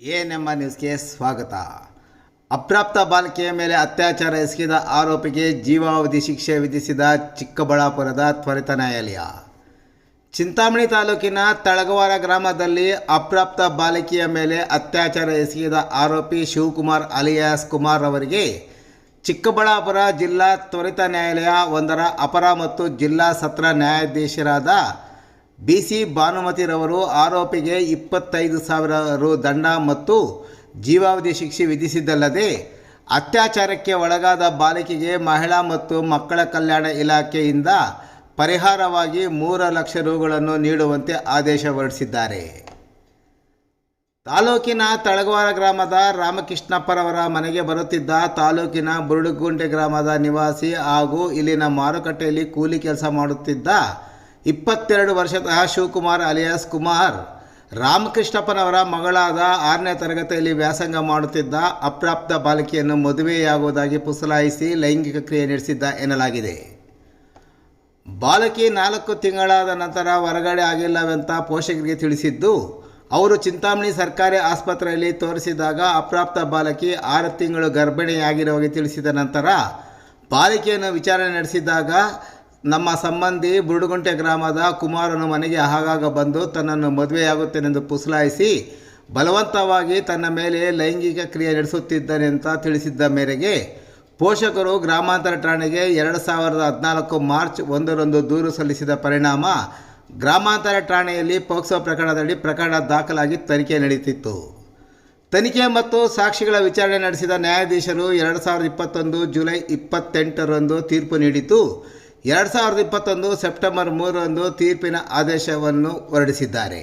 ANM ನ್ಯೂಸ್ಗೆ ಸ್ವಾಗತ. ಅಪ್ರಾಪ್ತ ಬಾಲಕಿಯ ಮೇಲೆ ಅತ್ಯಾಚಾರ ಎಸಗಿದ ಆರೋಪಿಗೆ ಜೀವಾವಧಿ ಶಿಕ್ಷೆ ವಿಧಿಸಿದ ಚಿಕ್ಕಬಳ್ಳಾಪುರದ ತ್ವರಿತ ನ್ಯಾಯಾಲಯ. ಚಿಂತಾಮಣಿ ತಾಲೂಕಿನ ತಳಗವಾರ ಗ್ರಾಮದಲ್ಲಿ ಅಪ್ರಾಪ್ತ ಬಾಲಕಿಯ ಮೇಲೆ ಅತ್ಯಾಚಾರ ಎಸಗಿದ ಆರೋಪಿ ಶಿವಕುಮಾರ್ ಅಲಿಯಾಸ್ ಕುಮಾರ್ ಅವರಿಗೆ ಚಿಕ್ಕಬಳ್ಳಾಪುರ ಜಿಲ್ಲಾ ತ್ವರಿತ ನ್ಯಾಯಾಲಯ 1ರ ಅಪರ ಮತ್ತು ಜಿಲ್ಲಾ ಸತ್ರ ನ್ಯಾಯಾಧೀಶರಾದ BC ಭಾನುಮತಿರವರು ಆರೋಪಿಗೆ 25,000 ರು ದಂಡ ಮತ್ತು ಜೀವಾವಧಿ ಶಿಕ್ಷೆ ವಿಧಿಸಿದ್ದಲ್ಲದೆ ಅತ್ಯಾಚಾರಕ್ಕೆ ಒಳಗಾದ ಬಾಲಕಿಗೆ ಮಹಿಳಾ ಮತ್ತು ಮಕ್ಕಳ ಕಲ್ಯಾಣ ಇಲಾಖೆಯಿಂದ ಪರಿಹಾರವಾಗಿ 3 ಲಕ್ಷ ರುಗಳನ್ನು ನೀಡುವಂತೆ ಆದೇಶ ಹೊರಡಿಸಿದ್ದಾರೆ. ತಾಲೂಕಿನ ತಳಗವಾರ ಗ್ರಾಮದ ರಾಮಕೃಷ್ಣಪ್ಪರವರ ಮನೆಗೆ ಬರುತ್ತಿದ್ದ ತಾಲೂಕಿನ ಬುರುಡುಗುಂಟೆ ಗ್ರಾಮದ ನಿವಾಸಿ ಹಾಗೂ ಇಲ್ಲಿನ ಮಾರುಕಟ್ಟೆಯಲ್ಲಿ ಕೂಲಿ ಕೆಲಸ ಮಾಡುತ್ತಿದ್ದ 22 ವರ್ಷದ ಶಿವಕುಮಾರ್ ಅಲಿಯಾಸ್ ಕುಮಾರ್ ರಾಮಕೃಷ್ಣಪ್ಪನವರ ಮಗಳಾದ 6ನೇ ತರಗತಿಯಲ್ಲಿ ವ್ಯಾಸಂಗ ಮಾಡುತ್ತಿದ್ದ ಅಪ್ರಾಪ್ತ ಬಾಲಕಿಯನ್ನು ಮದುವೆಯಾಗುವುದಾಗಿ ಪುಸಲಾಯಿಸಿ ಲೈಂಗಿಕ ಕ್ರಿಯೆ ನಡೆಸಿದ್ದ ಎನ್ನಲಾಗಿದೆ. ಬಾಲಕಿ 4 ತಿಂಗಳಾದ ನಂತರ ಹೊರಗಡೆ ಆಗಿಲ್ಲವೆಂತ ಪೋಷಕರಿಗೆ ತಿಳಿಸಿದ್ದು, ಅವರು ಚಿಂತಾಮಣಿ ಸರ್ಕಾರಿ ಆಸ್ಪತ್ರೆಯಲ್ಲಿ ತೋರಿಸಿದಾಗ ಅಪ್ರಾಪ್ತ ಬಾಲಕಿ 6 ತಿಂಗಳು ಗರ್ಭಿಣಿಯಾಗಿರುವಾಗ ತಿಳಿಸಿದ ನಂತರ ಬಾಲಕಿಯನ್ನು ವಿಚಾರಣೆ ನಡೆಸಿದಾಗ ನಮ್ಮ ಸಂಬಂಧಿ ಬುರುಡುಗುಂಟೆ ಗ್ರಾಮದ ಕುಮಾರನು ಮನೆಗೆ ಆಗಾಗ ಬಂದು ತನ್ನನ್ನು ಮದುವೆಯಾಗುತ್ತೇನೆಂದು ಪುಸಲಾಯಿಸಿ ಬಲವಂತವಾಗಿ ತನ್ನ ಮೇಲೆ ಲೈಂಗಿಕ ಕ್ರಿಯೆ ನಡೆಸುತ್ತಿದ್ದಾನೆ ಅಂತ ತಿಳಿಸಿದ್ದ ಮೇರೆಗೆ ಪೋಷಕರು ಗ್ರಾಮಾಂತರ ಠಾಣೆಗೆ 2014 ಮಾರ್ಚ್ 1ರಂದು ದೂರು ಸಲ್ಲಿಸಿದ ಪರಿಣಾಮ ಗ್ರಾಮಾಂತರ ಠಾಣೆಯಲ್ಲಿ ಪೋಕ್ಸೋ ಪ್ರಕರಣದಡಿ ಪ್ರಕರಣ ದಾಖಲಾಗಿ ತನಿಖೆ ನಡೆಯುತ್ತಿತ್ತು. ತನಿಖೆ ಮತ್ತು ಸಾಕ್ಷಿಗಳ ವಿಚಾರಣೆ ನಡೆಸಿದ ನ್ಯಾಯಾಧೀಶರು 2021 ಜುಲೈ 28ರಂದು ತೀರ್ಪು ನೀಡಿದ್ದು, 2021 ಸೆಪ್ಟೆಂಬರ್ 3ರಂದು ತೀರ್ಪಿನ ಆದೇಶವನ್ನು ಹೊರಡಿಸಿದ್ದಾರೆ.